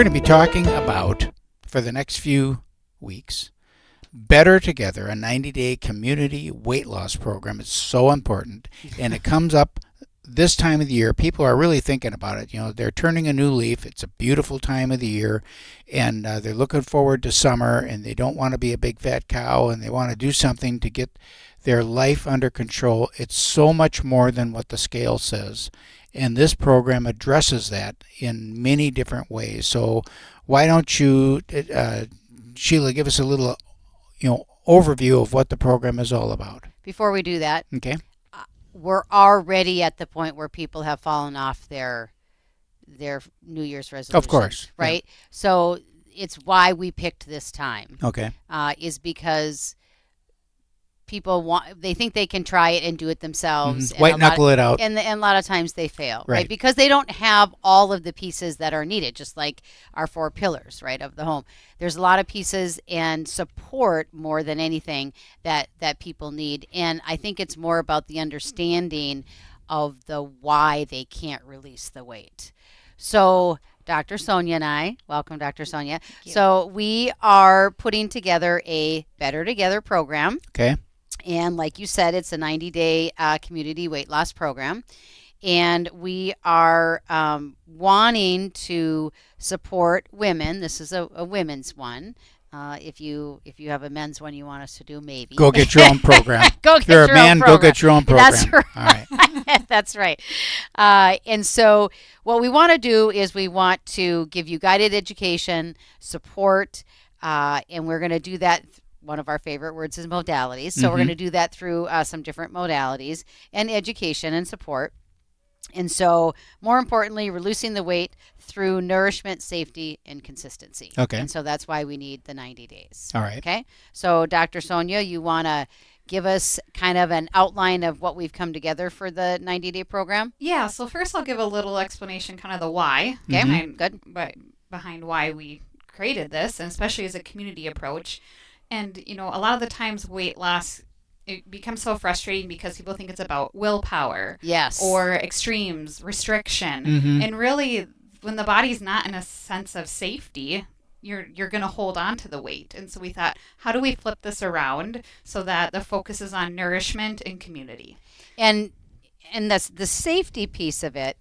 We're going to be talking about, for the next few weeks, Better Together, a 90-day community weight loss program. It's so important, and it comes up this time of the year. People are really thinking about it. You know, they're turning a new leaf. It's a beautiful time of the year, and they're looking forward to summer, and they don't want to be a big fat cow, and they want to do something to get their life under control. It's so much more than what the scale says, and this program addresses that in many different ways. So why don't you, Sheila, give us a little overview of what the program is all about. Before we do that, Okay. We're already at the point where people have fallen off their New Year's resolutions. Of course. Right? Yeah. So it's why we picked this time. Okay. Is because people they think they can try it and do it themselves. White knuckle it out. And a lot of times they fail, Right. Because they don't have all of the pieces that are needed, just like our 4 pillars, right, of the home. There's a lot of pieces and support more than anything that people need. And I think it's more about the understanding of the why they can't release the weight. So Dr. Sonia and I, welcome Dr. Sonia. So we are putting together a Better Together program. Okay. And like you said, it's a 90-day community weight loss program. And we are wanting to support women. This is a women's one. If you have a men's one you want us to do, maybe. Go get your own program. If you're a man, go get your own program. That's right. All right. That's right. And so what we want to do is we want to give you guided education, support, and we're going to do that. One of our favorite words is modalities. So we're going to do that through some different modalities and education and support. And so more importantly, reducing the weight through nourishment, safety, and consistency. Okay. And so that's why we need the 90 days. All right. Okay. So Dr. Sonia, you want to give us kind of an outline of what we've come together for the 90-day program? Yeah. So first I'll give a little explanation, kind of the why. Okay. Good. Behind why we created this, and especially as a community approach. And, a lot of the times weight loss, it becomes so frustrating because people think it's about willpower. Yes. Or extremes, restriction. And really, when the body's not in a sense of safety, you're going to hold on to the weight. And so we thought, how do we flip this around so that the focus is on nourishment and community? And that's the safety piece of it.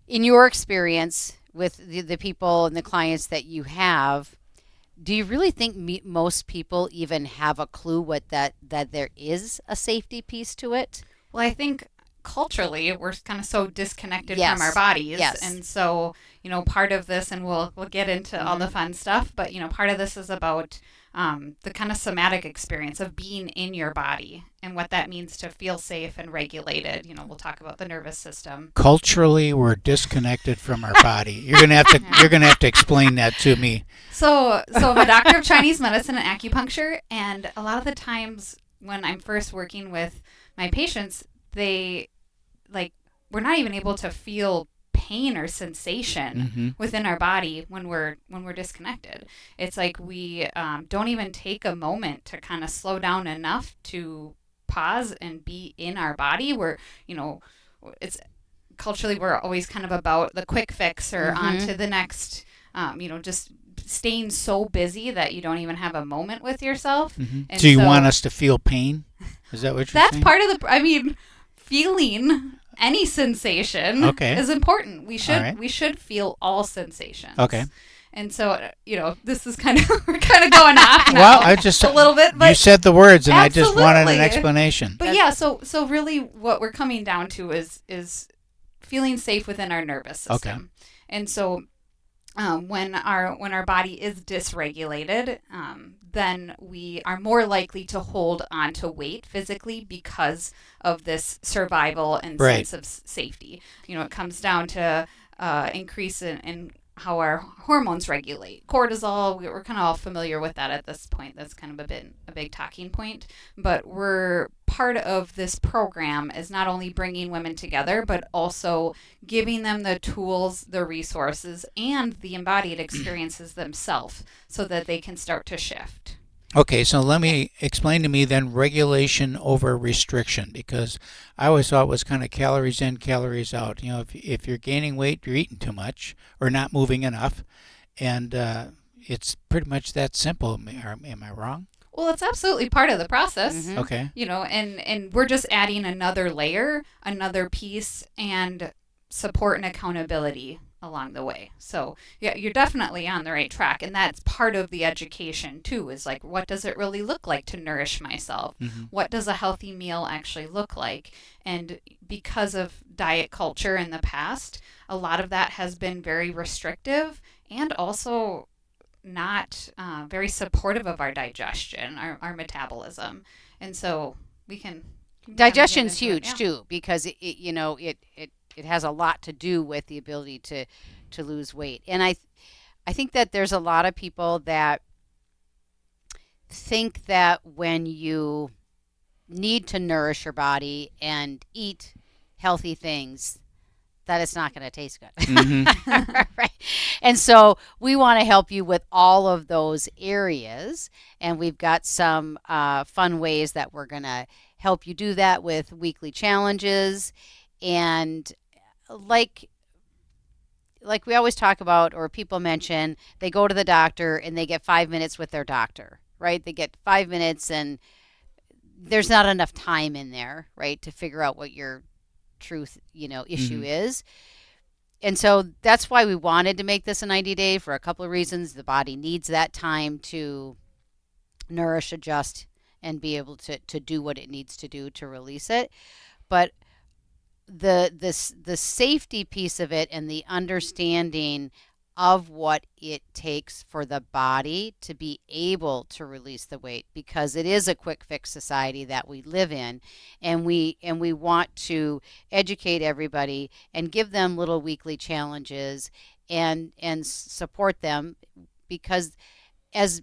In your experience with the people and the clients that you have, do you really think most people even have a clue that there is a safety piece to it? Well, I think culturally we're kind of so disconnected Yes. from our bodies. Yes. And so, part of this, and we'll get into all the fun stuff, but, part of this is about the kind of somatic experience of being in your body and what that means to feel safe and regulated. We'll talk about the nervous system. Culturally, we're disconnected from our body. You're gonna have to explain that to me. So I'm a doctor of Chinese medicine and acupuncture, and a lot of the times when I'm first working with my patients, we're not even able to feel pain or sensation within our body when we're disconnected. It's like we don't even take a moment to kind of slow down enough to pause and be in our body. We're, it's culturally we're always kind of about the quick fix or on to the next, just staying so busy that you don't even have a moment with yourself. And So you want us to feel pain? Is that what you're that's saying? part of feeling any sensation is important. We should feel all sensations. Okay. And so, this is kind of, we're kind of going off now. Well, I just a little bit, but you said the words, and absolutely. I just wanted an explanation. But yeah, so really, what we're coming down to is feeling safe within our nervous system. Okay. And so, when our body is dysregulated, then we are more likely to hold on to weight physically because of this survival and sense of safety. It comes down to increase in how our hormones regulate. Cortisol, we're kind of all familiar with that at this point. That's kind of a big talking point. But we're part of this program is not only bringing women together, but also giving them the tools, the resources, and the embodied experiences themselves so that they can start to shift. Okay, so let me explain to me then regulation over restriction, because I always thought it was kind of calories in, calories out. If you're gaining weight, you're eating too much or not moving enough, and it's pretty much that simple. Am I wrong? Well, it's absolutely part of the process. Mhm. Okay. And we're just adding another layer, another piece, and support and accountability along the way. So yeah, you're definitely on the right track, and that's part of the education too. Is like, what does it really look like to nourish myself? Hmm. What does a healthy meal actually look like? And because of diet culture in the past, a lot of that has been very restrictive and also not very supportive of our digestion, our metabolism, and so we can Digestion's kinda get into huge it, too, because it has a lot to do with the ability to lose weight. And I think that there's a lot of people that think that when you need to nourish your body and eat healthy things, that it's not going to taste good. Hmm. Right. And so we want to help you with all of those areas. And we've got some fun ways that we're going to help you do that with weekly challenges. And like we always talk about, or people mention, they go to the doctor and they get 5 minutes with their doctor, right? They get 5 minutes and there's not enough time in there, right, to figure out what your truth, issue is. And so that's why we wanted to make this a 90-day for a couple of reasons. The body needs that time to nourish, adjust, and be able to do what it needs to do to release it. But the safety piece of it and the understanding of what it takes for the body to be able to release the weight, because it is a quick fix society that we live in, and we want to educate everybody and give them little weekly challenges and support them, because as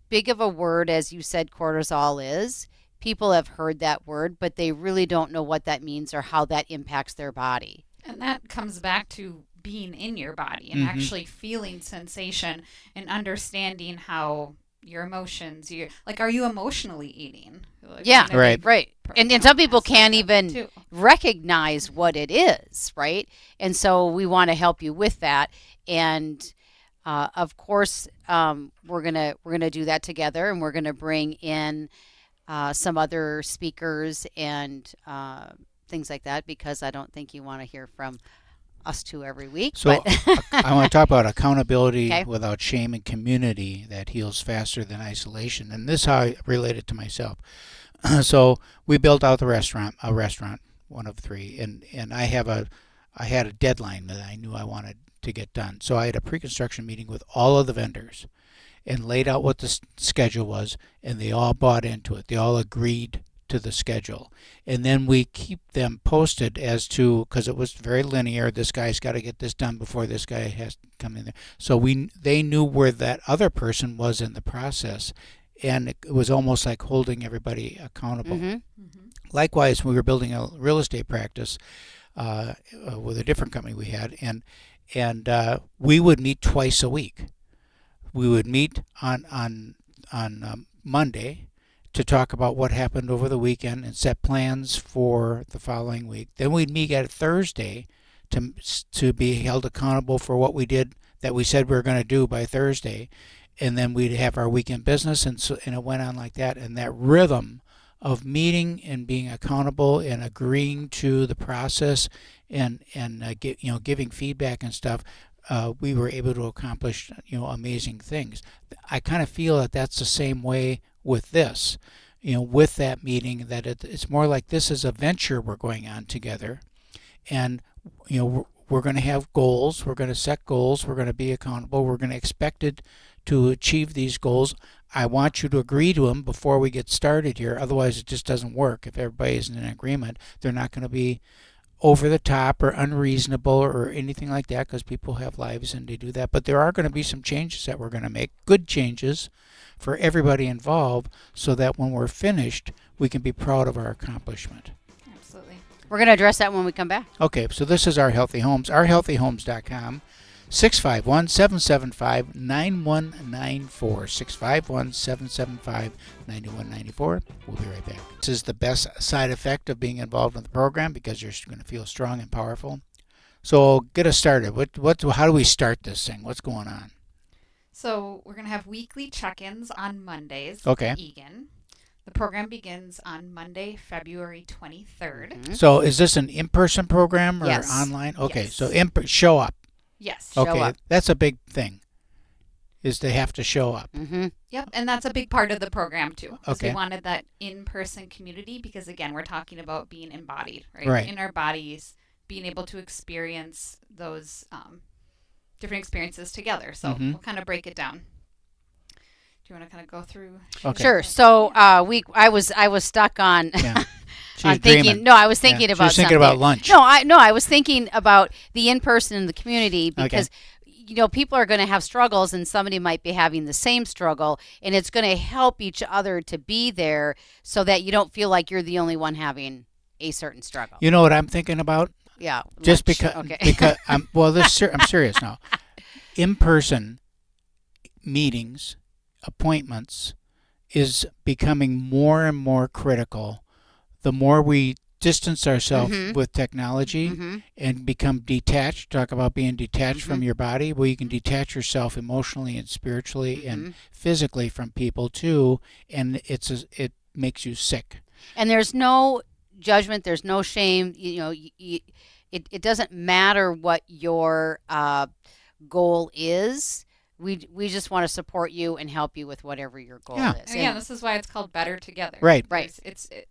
big of a word as you said cortisol is, people have heard that word, but they really don't know what that means or how that impacts their body. And that comes back to being in your body and actually feeling sensation and understanding how your emotions, are you emotionally eating? Yeah, Right. right. And some people can't even recognize what it is, right? And so we want to help you with that. And of course, we're gonna do that together, and we're gonna bring in some other speakers and things like that, because I don't think you want to hear from us two every week. So I want to talk about accountability Okay. without shame and community that heals faster than isolation. And this is how I relate it to myself. So we built out a restaurant, one of three, and I had a deadline that I knew I wanted to get done. So I had a pre-construction meeting with all of the vendors and laid out what the schedule was, and they all bought into it. They all agreed to the schedule. And then we keep them posted as to, because it was very linear, this guy's got to get this done before this guy has to come in there. So they knew where that other person was in the process, and it was almost like holding everybody accountable. Mm-hmm. Likewise, we were building a real estate practice with a different company we had, and we would meet twice a week. We would meet on Monday to talk about what happened over the weekend and set plans for the following week. Then we'd meet at Thursday to be held accountable for what we did that we said we were going to do by Thursday, and then we'd have our weekend business, and it went on like that. And that rhythm of meeting and being accountable and agreeing to the process and giving feedback and stuff, we were able to accomplish amazing things. I kind of feel that that's the same way with this, with that meeting, that it's more like this is a venture we're going on together, and we're going to have goals, we're going to set goals, we're going to be accountable, we're going to expect it to achieve these goals. I want you to agree to them before we get started here, otherwise it just doesn't work. If everybody isn't in agreement, they're not going to be over the top or unreasonable or anything like that, because people have lives and they do that. But there are going to be some changes that we're going to make, good changes for everybody involved, so that when we're finished, we can be proud of our accomplishment. Absolutely. We're going to address that when we come back. Okay, so this is Our Healthy Homes, ourhealthyhomes.com. 651-775-9194. 651-775-9194. We'll be right back. This is the best side effect of being involved in the program because you're going to feel strong and powerful. So get us started. How do we start this thing? What's going on? So we're going to have weekly check-ins on Mondays Okay. with Eagan. The program begins on Monday, February 23rd. Mm-hmm. So is this an in-person program or Yes. online? Okay, Yes. so show up. Yes. Show Okay, up. that's a big thing, is they have to show up. Mm-hmm. Yep, and that's a big part of the program too. 'Cause Okay. we wanted that in-person community because, again, we're talking about being embodied, right? Right. In our bodies, being able to experience those different experiences together. So Mhm. we'll kind of break it down. Do you want to kind of go through? Okay. Sure. So I was stuck on Yeah. She's on thinking. dreaming. No, I was thinking Yeah, about she was thinking something. about lunch. No, I was thinking about the in-person in the community because people are going to have struggles and somebody might be having the same struggle, and it's going to help each other to be there so that you don't feel like you're the only one having a certain struggle. You know what I'm thinking about? Yeah. Just lunch. because, Okay. because I'm serious now. In-person meetings, appointments is becoming more and more critical. The more we distance ourselves Mhm. with technology Mhm. and become detached, talk about being detached from Mhm. your body, well, you can detach yourself emotionally and spiritually Mhm. and physically from people too, and it makes you sick. And there's no judgment. There's no shame. It doesn't matter what your goal is. We just want to support you and help you with whatever your goal Yeah. is. And again, And- this is why it's called Better Together. Right. Right.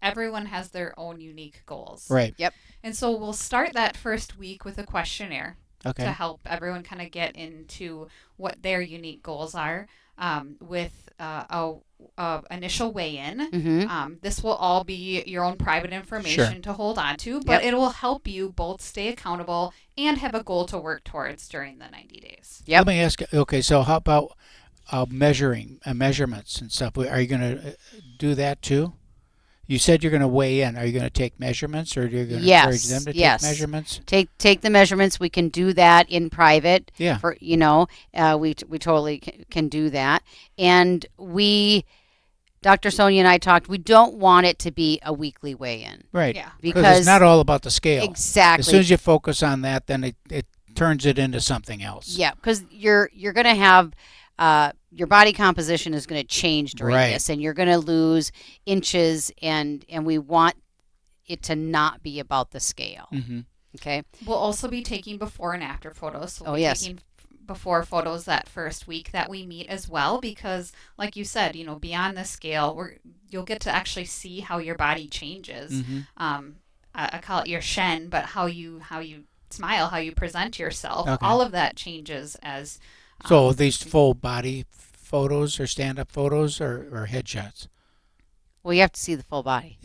Everyone has their own unique goals. Right. And so we'll start that first week with a questionnaire to Okay. help everyone kind of get into what their unique goals are, with a initial weigh-in. Mhm. This will all be your own private information to hold on to, but it will help you both stay accountable and have a goal to work towards during the 90 days. Yep. Let me ask. Okay, so how about measurements and stuff? Are you going to do that too? You said you're going to weigh in. Are you going to take measurements, or are you going to encourage them to take measurements? Take the measurements. We can do that in private. Yeah. We totally can do that. And Dr. Sonia and I talked. We don't want it to be a weekly weigh-in. Right. Yeah. Because it's not all about the scale. Exactly. As soon as you focus on that, then it turns it into something else. Yeah, because you're going to have your body composition is going to change during Right. this, and you're going to lose inches, and we want it to not be about the scale. Mm-hmm. Okay. We'll also be taking before and after photos. So we'll be yes. taking before photos that first week that we meet as well, because like you said, beyond the scale, you'll get to actually see how your body changes. Mm-hmm. I call it your shen, but how you smile, how you present yourself, Okay. all of that changes as. So these full body photos or stand-up photos or headshots? Well, you have to see the full body.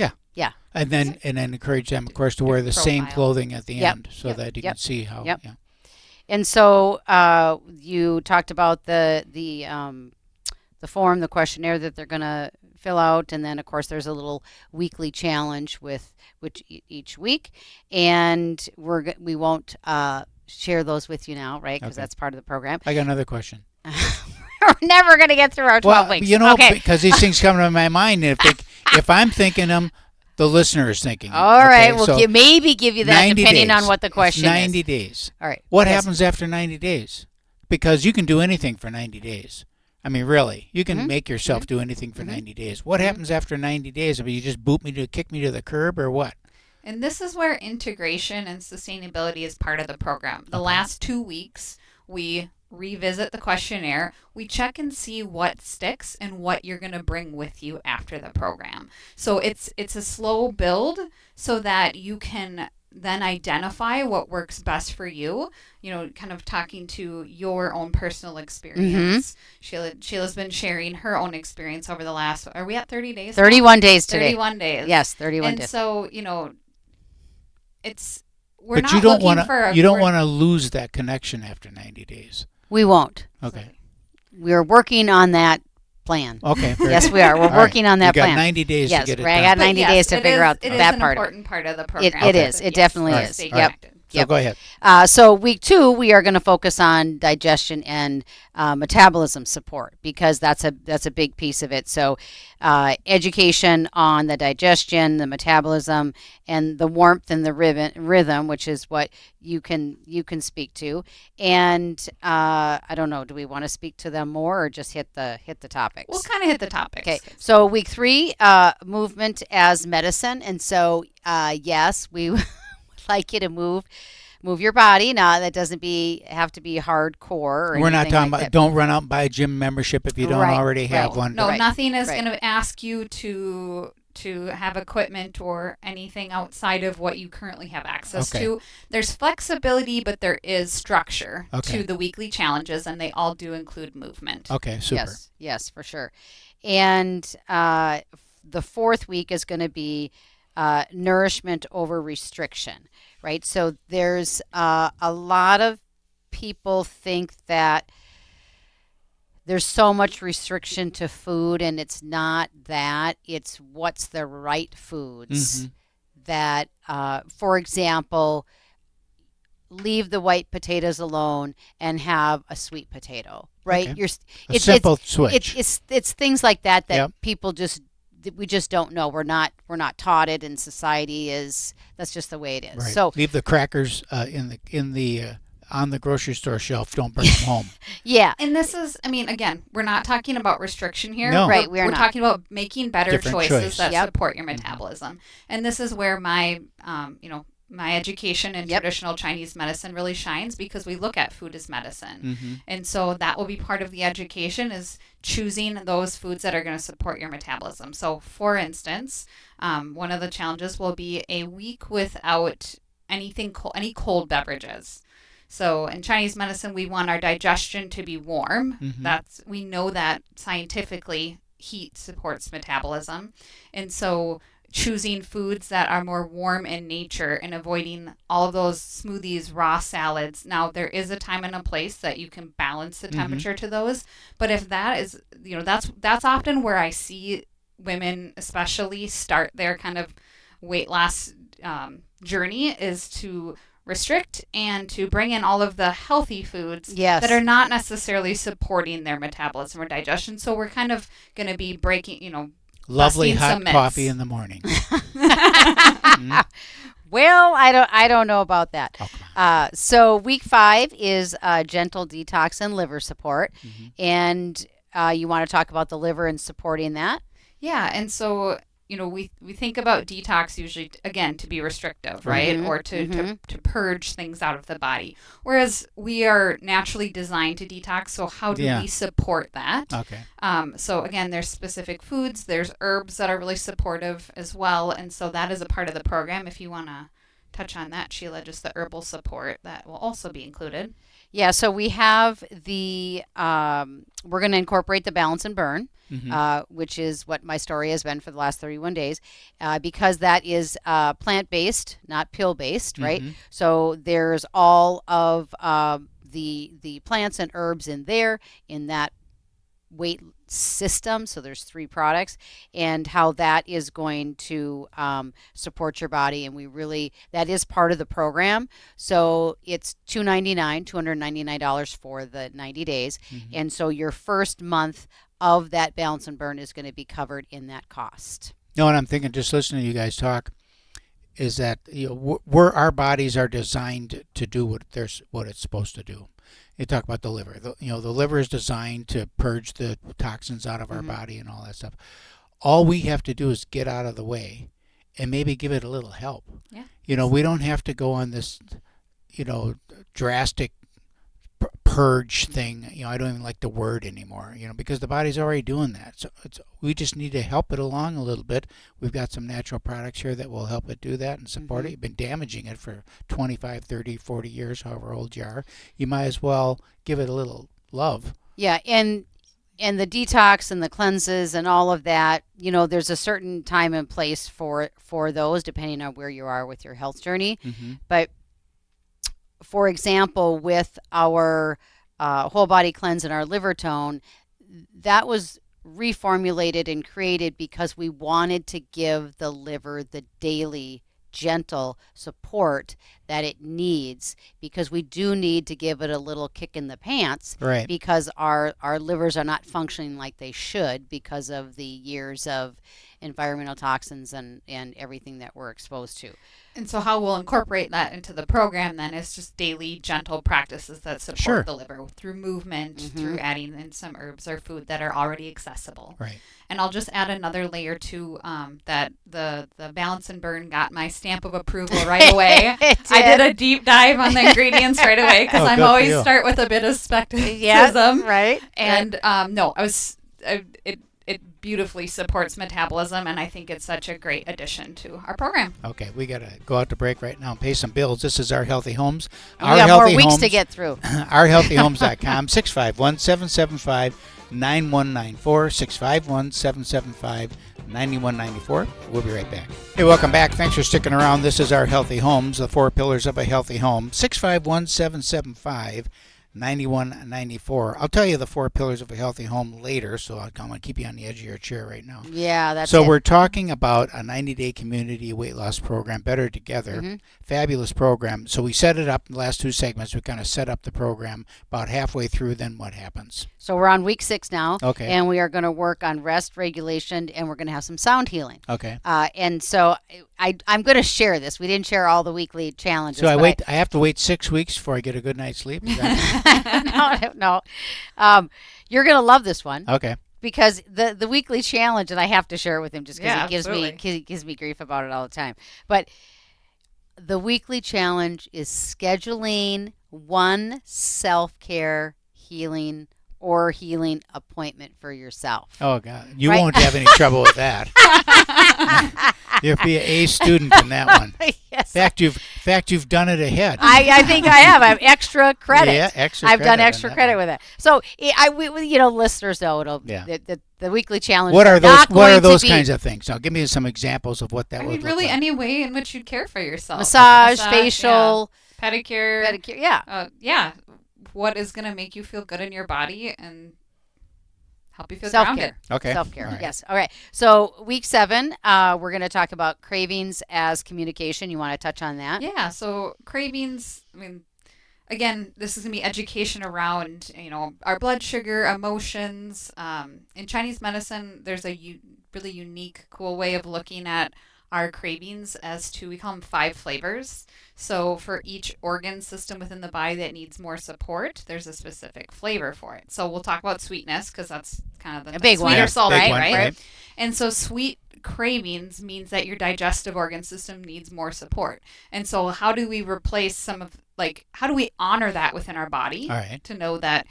And then encourage them, of course, to wear the same Profile. clothing at the Yep. end so that you can see how. Yep. Yeah. And so you talked about the form, the questionnaire that they're going to fill out, and then of course there's a little weekly challenge with each week, and we won't share those with you now, right? Because Okay. that's part of the program. I got another question. We're never going to get through our 12 weeks. Okay. Because these things come to my mind, and if I'm thinking them, the listener is thinking. All right. We'll so maybe give you that 90 depending days. on what the It's question 90 is. days. All right. What Yes. happens after 90 days? Because you can do anything for 90 days. I mean, really, you can Mhm. make yourself do anything for Mhm. 90 days. What Mhm. happens after 90 days? I mean, you just kick me to the curb, or what? And this is where integration and sustainability is part of the program. The Okay. last 2 weeks, we revisit the questionnaire. We check and see what sticks and what you're going to bring with you after the program. So it's a slow build so that you can then identify what works best for you, kind of talking to your own personal experience. Sheila's been sharing her own experience over the last, are we at 30 days? 31 days today. 31 days. Yes, 31 And days. so, we're But not you don't looking want for to. You don't want to lose that connection after 90 days. We won't. Okay. We're working on that plan. Okay. very Yes, good. we are. We're All right. working on that You got plan. 90 days Yes, to get it right, I done. got 90 days to figure out it that is part an of it. important part of the program. It is. It definitely All right. is. Stay Yep. connected. So Yep. go ahead. So week 2, we are going to focus on digestion and metabolism support because that's a big piece of it. So education on the digestion, the metabolism, and the warmth and the rhythm, which is what you can speak to. And I don't know, do we want to speak to them more or just hit the topics? We'll kind of hit the topics. Okay, so week 3, movement as medicine, and so yes, we would like you to move your body. Now that doesn't have to be hardcore. Or We're not anything talking like about that. don't run out and buy a gym membership if you don't Right, already have right. one. No, Right, nothing is right. going to ask you to have equipment or anything outside of what you currently have access Okay. to. There's flexibility, but there is structure Okay. to the weekly challenges, and they all do include movement. Okay, super. Yes, for sure. And the 4th week is going to be nourishment over restriction, right? So there's a lot of people think that there's so much restriction to food, and it's not that. It's what's the right foods that, for example, leave the white potatoes alone and have a sweet potato, right? Okay. You're Simple switch. it's things like that Yep. people we just don't know. We're not taught it, and society that's just the way it is. Right. So Leave the crackers in the on the grocery store shelf. Don't bring them home. yeah, And this is, I mean, again, we're not talking about restriction here. No. Right, we're not. talking about making better Different choices choice. that Yep. support your metabolism. And this is where my, my education in Yep. traditional Chinese medicine really shines, because we look at food as medicine. Mm-hmm. And so that will be part of the education, is choosing those foods that are going to support your metabolism. So for instance, one of the challenges will be a week without any cold beverages. So in Chinese medicine, we want our digestion to be warm. Mhm. We know that scientifically heat supports metabolism. And so choosing foods that are more warm in nature and avoiding all of those smoothies, raw salads. Now, there is a time and a place that you can balance the temperature to those. But if that is, that's often where I see women especially start their kind of weight loss journey, is to restrict and to bring in all of the healthy foods Yes. that are not necessarily supporting their metabolism or digestion. So we're kind of going to be breaking, Lovely busting hot some myths. coffee in the morning. Well, I don't know about that. Oh, come on. So week 5 is gentle detox and liver support, Mhm. and you want to talk about the liver and supporting that. Yeah, and so we think about detox usually again to be restrictive, right, Mhm, or to mhm. purge things out of the body. Whereas we are naturally designed to detox. So how do Yeah. we support that? Okay. So again, there's specific foods, there's herbs that are really supportive as well, and so that is a part of the program. If you want to touch on that, Sheila, just the herbal support that will also be included. Yeah, so we have the we're going to incorporate the balance and burn, Mhm. which is what my story has been for the last 31 days, because that is plant-based, not pill-based, right? Mhm. So there's all of the plants and herbs in there in that weight system. So there's 3 products, and how that is going to support your body, and that is part of the program. So it's $299 for the 90 days, Mhm. and so your first month of that balance and burn is going to be covered in that cost. No, and I'm thinking, just listening to you guys talk, is that where our bodies are designed to do what it's supposed to do. You talk about the liver. The liver is designed to purge the toxins out of our body and all that stuff. All we have to do is get out of the way and maybe give it a little help. Yeah. We don't have to go on this, drastic purge thing. I don't even like the word anymore, because the body's already doing that. So we just need to help it along a little bit. We've got some natural products here that will help it do that and support it. You've been damaging it for 25, 30, 40 years, however old you are. You might as well give it a little love. Yeah, and the detox and the cleanses and all of that, there's a certain time and place for those, depending on where you are with your health journey. Mm-hmm. But for example, with our whole body cleanse and our liver tone, that was reformulated and created because we wanted to give the liver the daily gentle support that it needs, because we do need to give it a little kick in the pants, Right. because our livers are not functioning like they should because of the years of environmental toxins and everything that we're exposed to. And so how we'll incorporate that into the program then is just daily gentle practices that support Sure. the liver through movement, Mhm. through adding in some herbs or food that are already accessible. Right. And I'll just add another layer to that the Balance and Burn got my stamp of approval right away. I did a deep dive on the ingredients right away because Oh, I'm good for always you. start with a bit of skepticism. Yeah, right. And no, it beautifully supports metabolism, and I think it's such a great addition to our program. Okay, we got to go out to break right now and pay some bills. This is Our Healthy Homes. We got more weeks to get through. OurHealthyHomes.com, 651-775-9194, 651-775-9194. We'll be right back. Hey, welcome back. Thanks for sticking around. This is Our Healthy Homes, the 4 pillars of a healthy home, 651-775-9194. 9194. I'll tell you the 4 pillars of a healthy home later, so I'm going to keep you on the edge of your chair right now. Yeah, that's So it. we're talking about a 90-day community weight loss program, Better Together. Mhm. Fabulous program. So we set it up in the last 2 segments. We kind of set up the program about halfway through. Then what happens? So we're on week 6 now. Okay. And we are going to work on rest regulation, and we're going to have some sound healing. Okay. And so I'm going to share this. We didn't share all the weekly challenges. So I but have to wait 6 weeks before I get a good night's sleep? Is that- no. You're going to love this one. Okay. Because the weekly challenge, and I have to share it with him just because Yeah, he gives me grief about it all the time. But the weekly challenge is scheduling one self-care healing appointment for yourself. Oh, God. You Right? won't have any trouble with that. You'll be an A student in that one. Yes. In fact, you've done it ahead. I think I have. I have extra credit. Yeah, extra I've credit done on extra that credit one. with that. So listeners know it'll. Yeah. The weekly challenge. What are those? not What are going to those be kinds of things? Now, give me some examples of what that I would mean, look really, like. any way in which you'd care for yourself. massage, Like facial, yeah. pedicure. pedicure. Yeah. Yeah. What is going to make you feel good in your body and help you feel Self-care. grounded? Okay. Self-care. All right. Yes. All right. So week 7, we're going to talk about cravings as communication. You want to touch on that? Yeah. So cravings, I mean, again, this is going to be education around, our blood sugar, emotions. In Chinese medicine, there's a really unique, cool way of looking at our cravings as to, we call them 5 flavors. So for each organ system within the body that needs more support, there's a specific flavor for it. So we'll talk about sweetness because that's kind of the A big one. sweet Yeah, or salty, big one, right? And so sweet cravings means that your digestive organ system needs more support. And so how do we replace how do we honor that within our body? All right. To know that,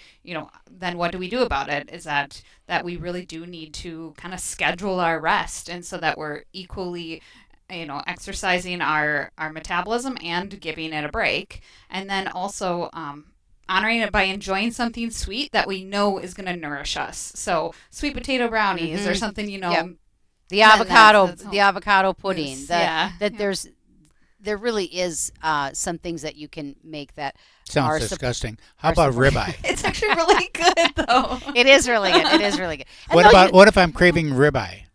then what do we do about it? Is that we really do need to kind of schedule our rest, and so that we're equally, exercising our metabolism and giving it a break. And then also honoring it by enjoying something sweet that we know is going to nourish us. So sweet potato brownies or something, Yep. The then avocado, that's the avocado pudding. Yes, That yeah. there really is some things that you can make that Sounds are disgusting. How are about support- ribeye? It's actually really good, though. It is really good. It is really good. And What if I'm craving ribeye?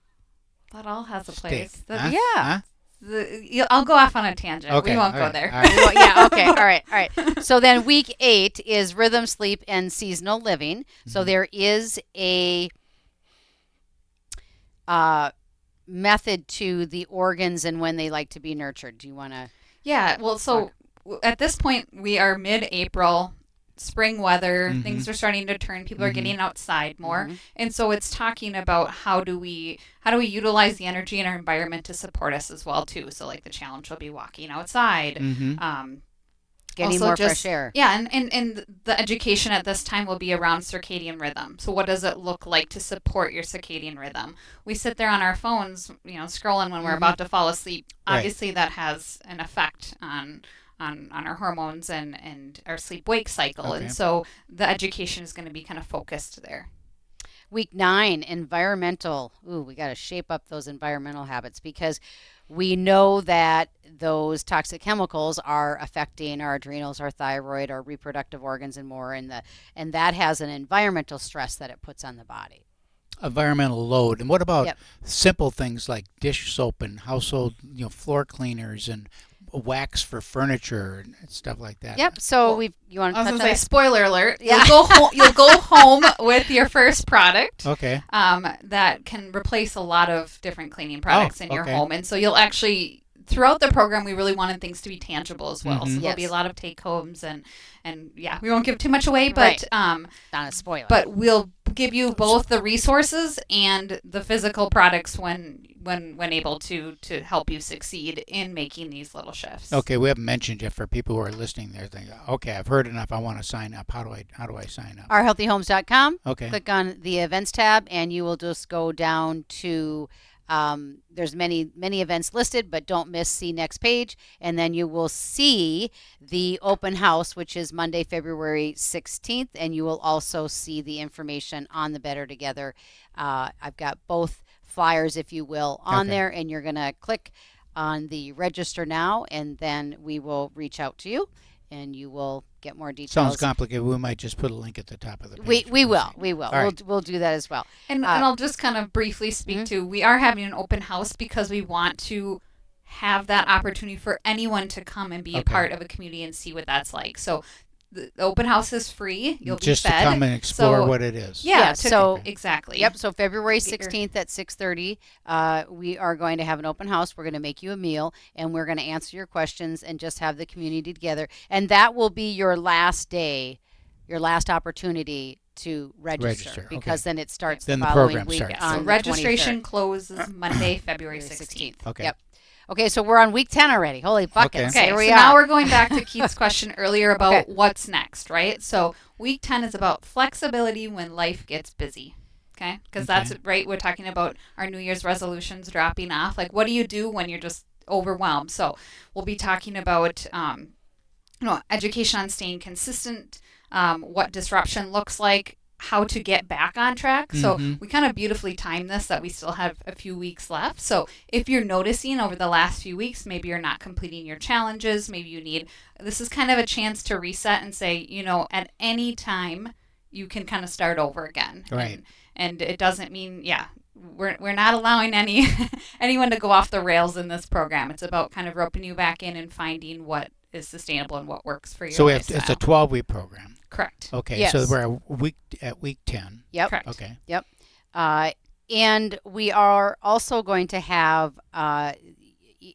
That all has a Steak. place. Huh? Yeah. Huh? I'll go off on a tangent. Okay. We won't all go right, there. all right. Well, yeah. Okay. All right. All right. So then week 8 is rhythm, sleep, and seasonal living. So there is a method to the organs and when they like to be nurtured. Do you want to? Yeah. Well, so at this point, we are mid-April, spring weather. Mhm. Things are starting to turn. People are Mhm. getting outside more, Mhm. and so it's talking about how do we utilize the energy in our environment to support us as well too. So like the challenge will be walking outside. Mm-hmm. Getting Also more just- fresh air. Yeah, and the education at this time will be around circadian rhythm. So what does it look like to support your circadian rhythm? We sit there on our phones, scrolling when we're Mhm. about to fall asleep. Right. Obviously, that has an effect on our hormones and our sleep-wake cycle. Okay. And so the education is going to be kind of focused there. Week 9, environmental. Ooh, we got to shape up those environmental habits because we know that those toxic chemicals are affecting our adrenals, our thyroid, our reproductive organs, and more. And that has an environmental stress that it puts on the body. Environmental load. And what about Yep. simple things like dish soap and household, floor cleaners and wax for furniture and stuff like that. Yep. So Well, you want I to was touch gonna on say, it? spoiler alert. Yeah. You'll go home with your first product. Okay. That can replace a lot of different cleaning products in your okay. home, and so you'll actually. Throughout the program, we really wanted things to be tangible as well. So there'll be a Yes. lot of take homes and yeah, we won't give too much away, Right. but Not a spoiler. but we'll give you both the resources and the physical products when able to help you succeed in making these little shifts. Okay, we haven't mentioned yet for people who are listening. They're thinking, okay, I've heard enough. I want to sign up. How do I sign up? ourhealthyhomes.com. Okay. Click on the events tab, and you will just go down to. There's many events listed, but don't miss see next page, and then you will see the open house, which is Monday, February 16th, and you will also see the information on the Better Together. I've got both flyers, if you will, on Okay. there, and you're gonna click on the register now, and then we will reach out to you, and you will get more details. Sounds complicated. We might just put a link at the top of the page. We will. All right. We'll do that as well. And I'll just kind of briefly speak to, we are having an open house because we want to have that opportunity for anyone to come and be a Okay. part of a community and see what that's like. So the open house is free. You'll Just be fed. to come and explore So- what it is. Yeah, Yeah, to- so- exactly. Yep. So February Get your- 16th at 6:30, we are going to have an open house. We're going to make you a meal, and we're going to answer your questions and just have the community together. And that will be your last day, your last opportunity to register, Register, because okay. then it starts Then the the following program week starts. Yeah, on so the registration 23rd. closes Monday, February 16th. Okay. Yep. Okay, so we're on week 10 already. Holy buckets. Okay, Here so we now are. we're going back to Keith's question earlier about Okay. what's next, right? So week 10 is about flexibility when life gets busy, okay? Because that's, right, we're talking about our New Year's resolutions dropping off. Like, what do you do when you're just overwhelmed? So we'll be talking about, education on staying consistent, what disruption looks like, how to get back on track. So we kind of beautifully timed this that we still have a few weeks left. So if you're noticing over the last few weeks, maybe you're not completing your challenges, maybe this is kind of a chance to reset and say, at any time you can kind of start over again. Right. And it doesn't mean, we're not allowing anyone to go off the rails in this program. It's about kind of roping you back in and finding what is sustainable and what works for your So it's lifestyle. a 12-week program. Correct. Okay. Yes. So we're at week 10. Yep. Correct. Okay. Yep. And we are also going to have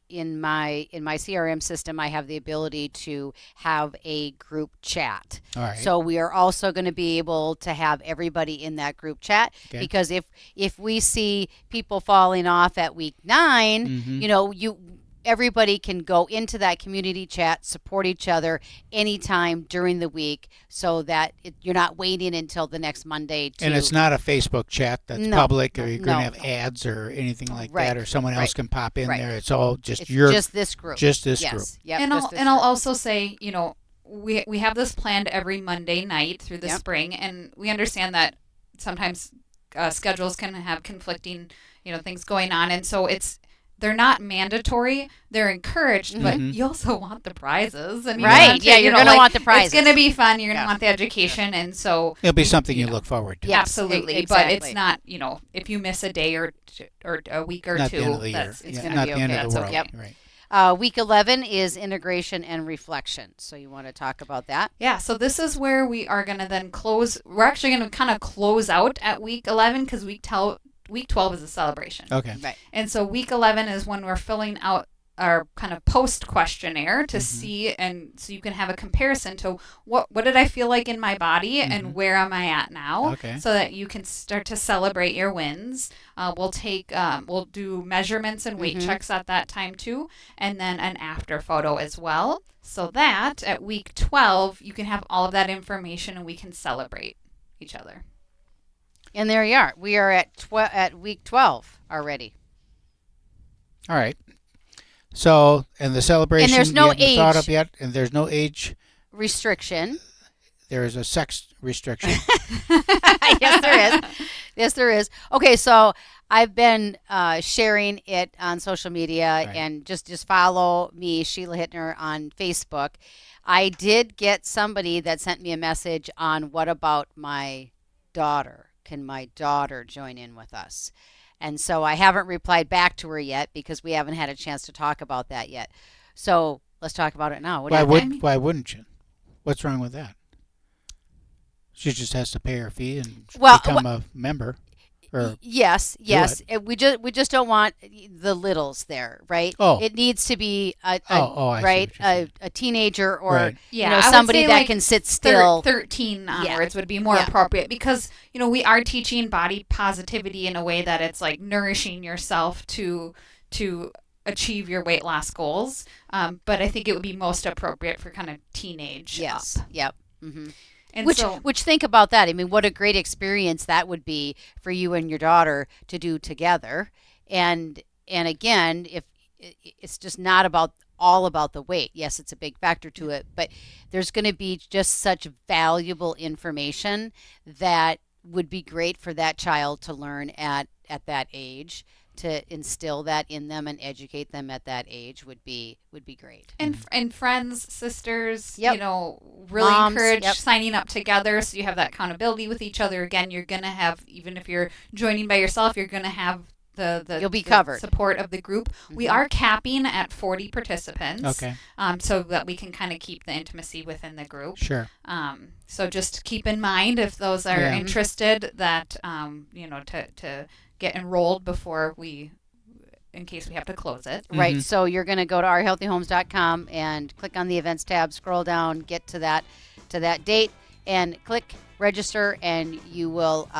in my CRM system, I have the ability to have a group chat. All right. So we are also going to be able to have everybody in that group chat, Okay. because if we see people falling off at week 9, Mhm. everybody can go into that community chat, support each other anytime during the week, so that you're not waiting until the next Monday to. And it's not a Facebook chat that's No, public, or you're no, going to have no. ads or anything like Right, that, or someone else right, can pop in right. there. It's all just It's your, just this group. just this yes. group. Yep. And just this I'll group. also say, we have this planned every Monday night through the Yep. spring, and we understand that sometimes schedules can have conflicting, things going on, and so they're not mandatory. They're encouraged, but Mhm. you also want the prizes, and you Right, want to, yeah, you're gonna want the prizes. It's going to be fun. You're going to Yeah. want the education, and so It'll be something you know. look forward to. Yes, absolutely. exactly. But it's not, if you miss a day or a week or Not two, the end of the year. that's it's Yeah, gonna not be the end okay. of the That's world. okay. Right. Week 11 is integration and reflection. So you want to talk about that? Yeah, so this is where we are going to then close. We're actually going to kind of close out at week 11 because week 12 is a celebration. Okay. Right. And so week 11 is when we're filling out our kind of post questionnaire to see, and so you can have a comparison to what did I feel like in my body and where am I at now, Okay. so that you can start to celebrate your wins. We'll do measurements and weight checks at that time too, and then an after photo as well, so that at week 12 you can have all of that information and we can celebrate each other. And there you are. We are at week 12 already. All right. So, and the celebration there's no you haven't thought age. of yet, and there's no age. Restriction. There is a sex restriction. Yes, there is. Yes, there is. Okay, so I've been sharing it on social media, Right. and just follow me, Sheila Hittner, on Facebook. I did get somebody that sent me a message on what about my daughter? Can my daughter join in with us? And so I haven't replied back to her yet because we haven't had a chance to talk about that yet. So let's talk about it now. What do you think? Why wouldn't you? What's wrong with that? She just has to pay her fee and become a member. Yes. We just don't want the littles there, right? Oh. It needs to be a teenager or Right. somebody that can sit still. 13 onwards would be more appropriate because we are teaching body positivity in a way that it's like nourishing yourself to achieve your weight loss goals. But I think it would be most appropriate for kind of teenage. Yes. Up. Yep. Mm-hmm. And which think about that. I mean, what a great experience that would be for you and your daughter to do together. And again, if it's just not all about the weight. Yes, it's a big factor to it, but there's going to be just such valuable information that would be great for that child to learn at that age. To instill that in them and educate them at that age would be great. And friends, sisters, Yep. really Moms, encourage yep. signing up together so you have that accountability with each other. Again, you're going to have, even if you're joining by yourself, you're going to have You'll be the covered. support of the group. Mm-hmm. We are capping at 40 participants. Okay. So that we can kind of keep the intimacy within the group. Sure. So just keep in mind if those are interested that, to get enrolled before in case we have to close it. Right. Mm-hmm. So you're going to go to ourhealthyhomes.com and click on the events tab, scroll down, get to that date, and click register, and you will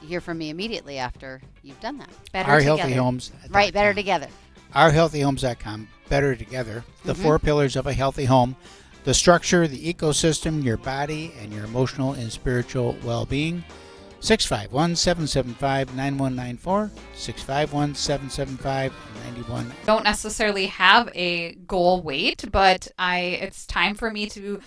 hear from me immediately after you've done that. Better together. Homes. Right. Better together. Ourhealthyhomes.com. Better together. The 4 pillars of a healthy home: the structure, the ecosystem, your body, and your emotional and spiritual well-being. 651-775-9194, 651-775-9194. Don't necessarily have a goal weight, but it's time for me to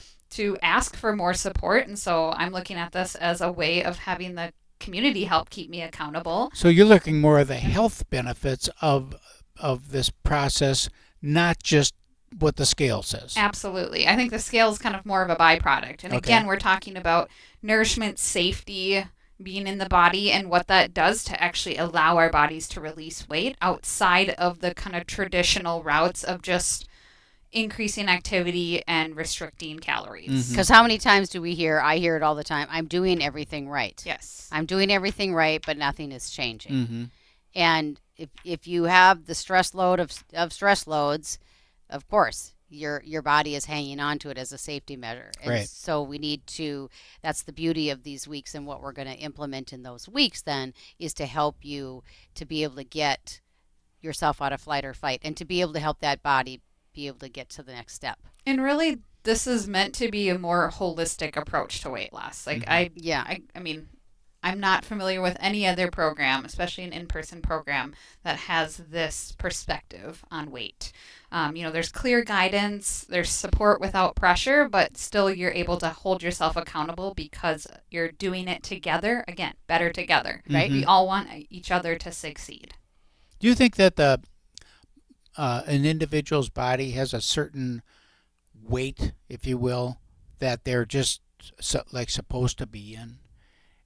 ask for more support, and so I'm looking at this as a way of having the community help keep me accountable. So you're looking more at the health benefits of this process, not just what the scale says. Absolutely. I think the scale is kind of more of a byproduct. And again, we're talking about nourishment, safety, being in the body, and what that does to actually allow our bodies to release weight outside of the kind of traditional routes of just increasing activity and restricting calories. Because how many times do we hear, I hear it all the time, I'm doing everything right. Yes. I'm doing everything right, but nothing is changing. Mm-hmm. And if you have the stress load of stress loads, of course, your body is hanging on to it as a safety measure. And right. So we need to, that's the beauty of these weeks, and what we're going to implement in those weeks then is to help you to be able to get yourself out of flight or fight, and to be able to help that body be able to get to the next step. And really, this is meant to be a more holistic approach to weight loss. Like I mean, I'm not familiar with any other program, especially an in-person program, that has this perspective on weight. There's clear guidance, there's support without pressure, but still you're able to hold yourself accountable because you're doing it together. Again, better together, right? We all want each other to succeed. Do you think that an individual's body has a certain weight, if you will, that they're just supposed to be in?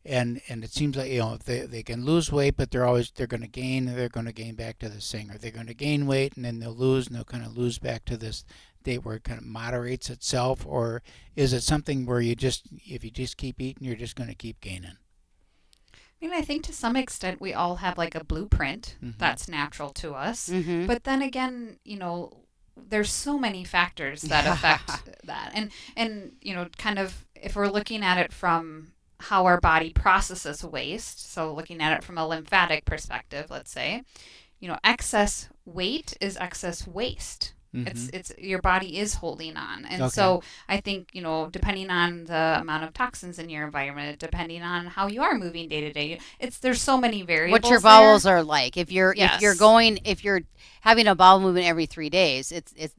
And it seems like they can lose weight, but they're going to gain. They're going to gain back to this thing, or they're going to gain weight and then they'll lose, and they'll kind of lose back to this date where it kind of moderates itself. Or is it something where if you just keep eating, you're just going to keep gaining? I mean, I think to some extent we all have like a blueprint that's natural to us, but then again, there's so many factors that affect that, and kind of if we're looking at it from how our body processes waste. So looking at it from a lymphatic perspective, let's say, excess weight is excess waste. It's your body is holding on. And so I think, depending on the amount of toxins in your environment, depending on how you are moving day to day, there's so many variables. What your bowels are like. If you're having a bowel movement every 3 days,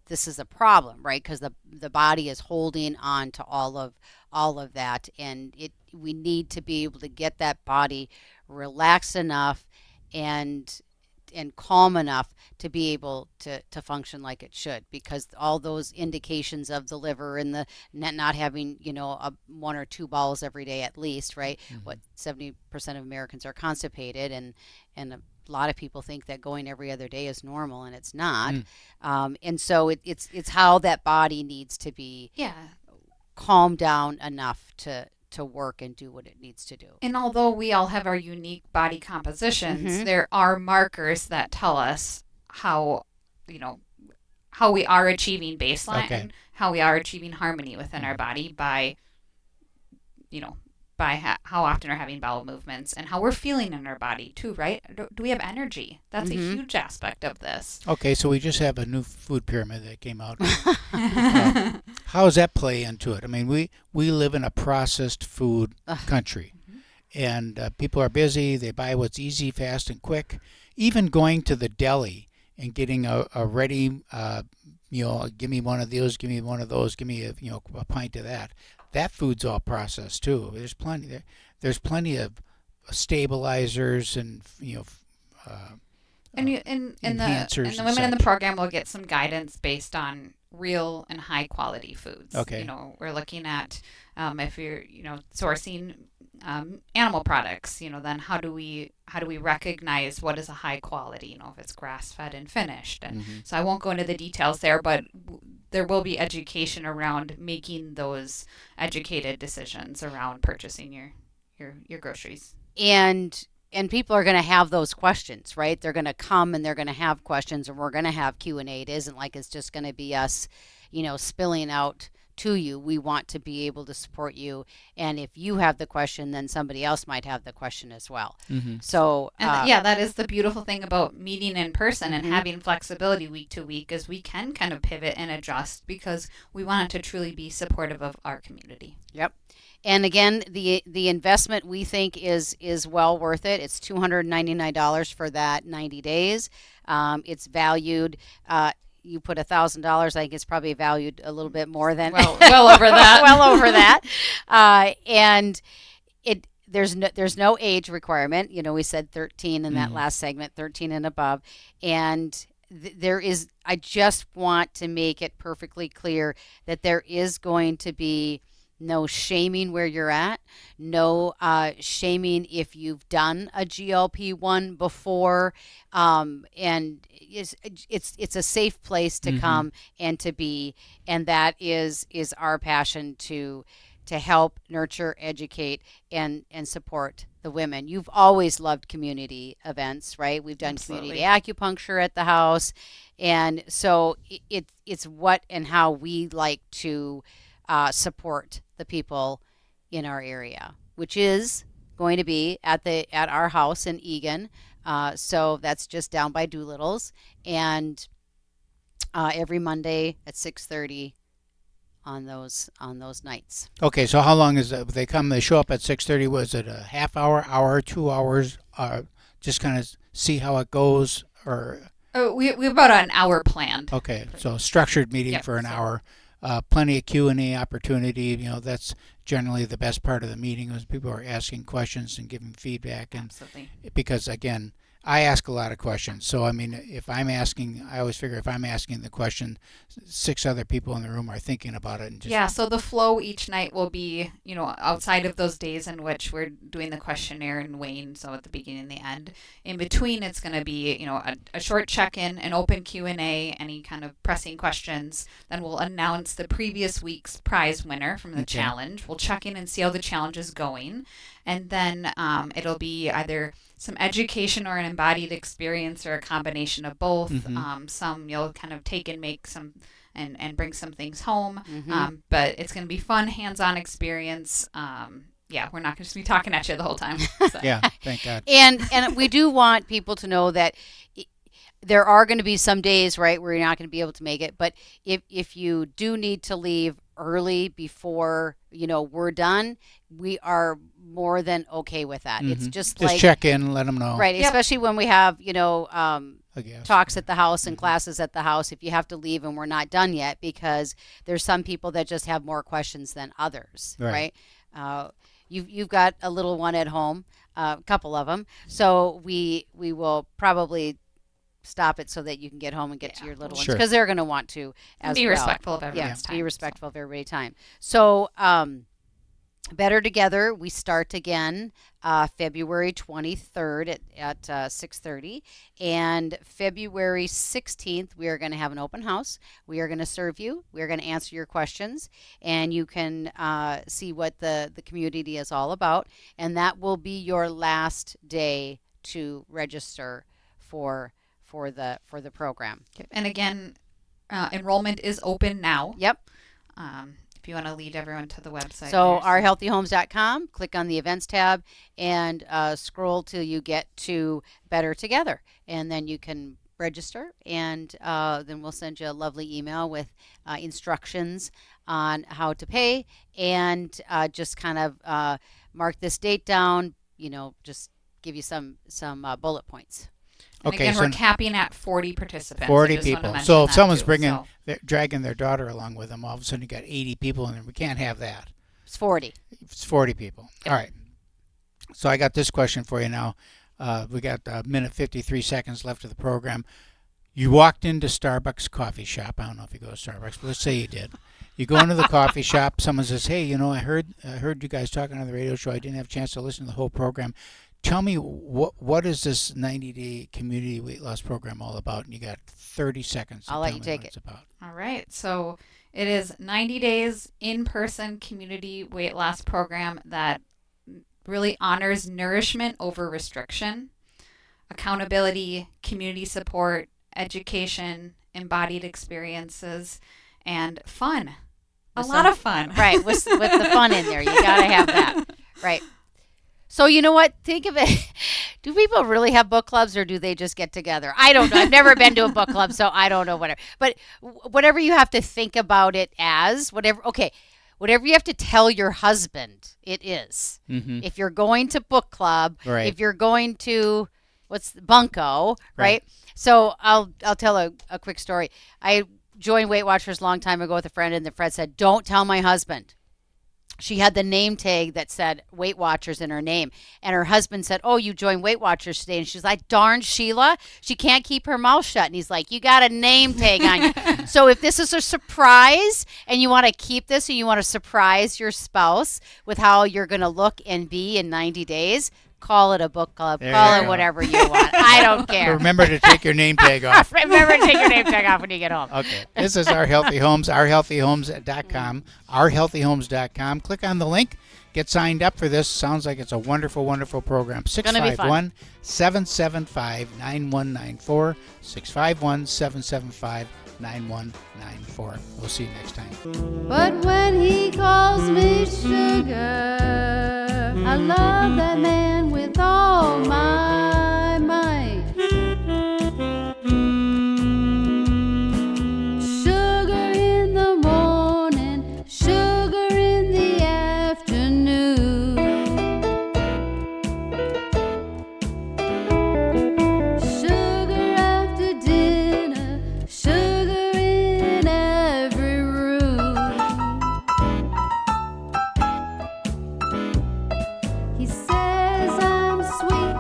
this is a problem, right? Because the body is holding on to all of that, and we need to be able to get that body relaxed enough and calm enough to be able to function like it should, because all those indications of the liver and the not having 1 or 2 bowels every day at least, right? What 70% of Americans are constipated, and a lot of people think that going every other day is normal, and it's not. Mm. And so it's how that body needs to be calmed down enough to work and do what it needs to do. And although we all have our unique body compositions, Mhm. there are markers that tell us how, how we are achieving baseline, Okay. and how we are achieving harmony within our body by, how often we're having bowel movements and how we're feeling in our body too, right? Do we have energy? That's Mhm. a huge aspect of this. Okay, so we just have a new food pyramid that came out. How does that play into it? I mean, we live in a processed food country, and people are busy. They buy what's easy, fast, and quick. Even going to the deli and getting a ready, give me one of those, give me one of those, give me a pint of that. That food's all processed too. There's plenty there. There's plenty of stabilizers and And the enhancers and the and women in the such. program will get some guidance based on real and high quality foods. Okay. We're looking at if you're sourcing animal products. Then how do we recognize what is a high quality? If it's grass fed and finished. And so I won't go into the details there, but there will be education around making those educated decisions around purchasing your groceries. And people are going to have those questions, right? They're going to come and they're going to have questions, and we're going to have Q&A. It isn't like it's just going to be us, spilling out to you. We want to be able to support you. And if you have the question, then somebody else might have the question as well. So, And that is the beautiful thing about meeting in person and having flexibility week to week, is we can kind of pivot and adjust because we want it to truly be supportive of our community. Yep. And again, the investment we think is well worth it. It's $299 for that 90 days. It's valued. You put $1,000. I think it's probably valued a little bit more than well over that. well over that. And there's no age requirement. We said 13 in that last segment, 13 and above. And I just want to make it perfectly clear that there is going to be no shaming where you're at, no shaming if you've done a GLP-1 before, and it's a safe place to come and to be, and that is our passion to help nurture, educate, and support the women. You've always loved community events, right? We've done community acupuncture at the house, and so it's what and how we like to support the people in our area, which is going to be at our house in Eagan. So that's just down by Doolittle's, and every Monday at 6:30 on those nights. Okay, so how long is it? They show up at 6:30. Was it a half hour, 2 hours? Just kind of see how it goes, or we have about an hour planned. Okay, so structured meeting for an hour. Plenty of Q&A opportunity. That's generally the best part of the meeting, is people are asking questions and giving feedback. And Absolutely. Because again, I ask a lot of questions. So I mean, I always figure if I'm asking the question, 6 other people in the room are thinking about it. And so the flow each night will be, outside of those days in which we're doing the questionnaire and weighing, so at the beginning and the end. In between, it's going to be, a short check-in, an open Q&A, any kind of pressing questions. Then we'll announce the previous week's prize winner from the challenge. We'll check in and see how the challenge is going. And then it'll be either some education or an embodied experience, or a combination of both. Some you'll kind of take and make some and bring some things home. But it's going to be fun, hands-on experience. We're not going to just be talking at you the whole time. So. Yeah, thank God. And we do want people to know that there are going to be some days, right, where you're not going to be able to make it. But if you do need to leave early before we're done, we are more than okay with that. It's just like check in, let them know. Right, especially when we have talks at the house and Mm-hmm. classes at the house. If you have to leave and we're not done yet, because there's some people that just have more questions than others, right? You've got a little one at home, a couple of them, so we will probably stop it so that you can get home and get to your little ones, because they're going to want to as be well. respectful of everyone's time. Be respectful of everybody's time. So Better Together, we start again February 23rd at 6:30, and February 16th we are going to have an open house. We are going to serve you. We are going to answer your questions, and you can see what the community is all about. And that will be your last day to register for the program. Okay. And again, enrollment is open now. Yep. If you want to lead everyone to the website. So ourhealthyhomes.com, click on the events tab, and scroll till you get to Better Together, and then you can register, and then we'll send you a lovely email with instructions on how to pay, and just kind of mark this date down. Just give you some bullet points. And Okay, again, so we're capping at 40 participants. 40 I just wanna people. mention So if that someone's too. they're dragging their daughter along with them, all of a sudden you got 80 people, and we can't have that. It's 40. It's 40 people. Yep. All right. So I got this question for you now. We got a minute 53 seconds left of the program. You walked into Starbucks coffee shop. I don't know if you go to Starbucks, but let's say you did. You go into the coffee shop. Someone says, "Hey, I heard you guys talking on the radio show. I didn't have a chance to listen to the whole program. Tell me what is this 90-day community weight loss program all about?" And you got 30 seconds. I'll let you take what it. it's about. All right. So it is 90 days in-person community weight loss program that really honors nourishment over restriction, accountability, community support, education, embodied experiences, and fun. A lot of fun. Right, with the fun in there. You got to have that. Right. So you know what? Think of it. Do people really have book clubs, or do they just get together? I don't know. I've never been to a book club, so I don't know. Whatever. But whatever you have to think about it as, whatever you have to tell your husband, it is. Mm-hmm. If you're going to book club, Right. if you're going to Bunko, right? So I'll tell a quick story. I joined Weight Watchers a long time ago with a friend, and the friend said, "Don't tell my husband." She had the name tag that said Weight Watchers in her name. And her husband said, "Oh, you joined Weight Watchers today." And she's like, "Darn Sheila, she can't keep her mouth shut." And he's like, "You got a name tag on you." So if this is a surprise and you want to keep this, and you want to surprise your spouse with how you're going to look and be in 90 days, call it a book club. There Call you it go. whatever you want. I don't care. Remember to take your name tag off. Remember to take your name tag off when you get home. Okay. This is Our Healthy Homes, ourhealthyhomes.com, ourhealthyhomes.com. Click on the link. Get signed up for this. Sounds like it's a wonderful, wonderful program. Gonna be fun. 651-775-9194. 651-775-9194. We'll see you next time. But when he calls me sugar, I love that man with all my might. Sugar in the morning, sugar in the afternoon. Sugar after dinner, sugar in every room. He says I'm sweet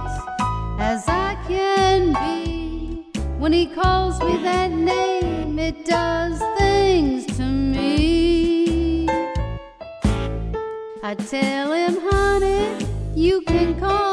as I can be. When he calls me that name, it does things to me. I tell him, honey, you can call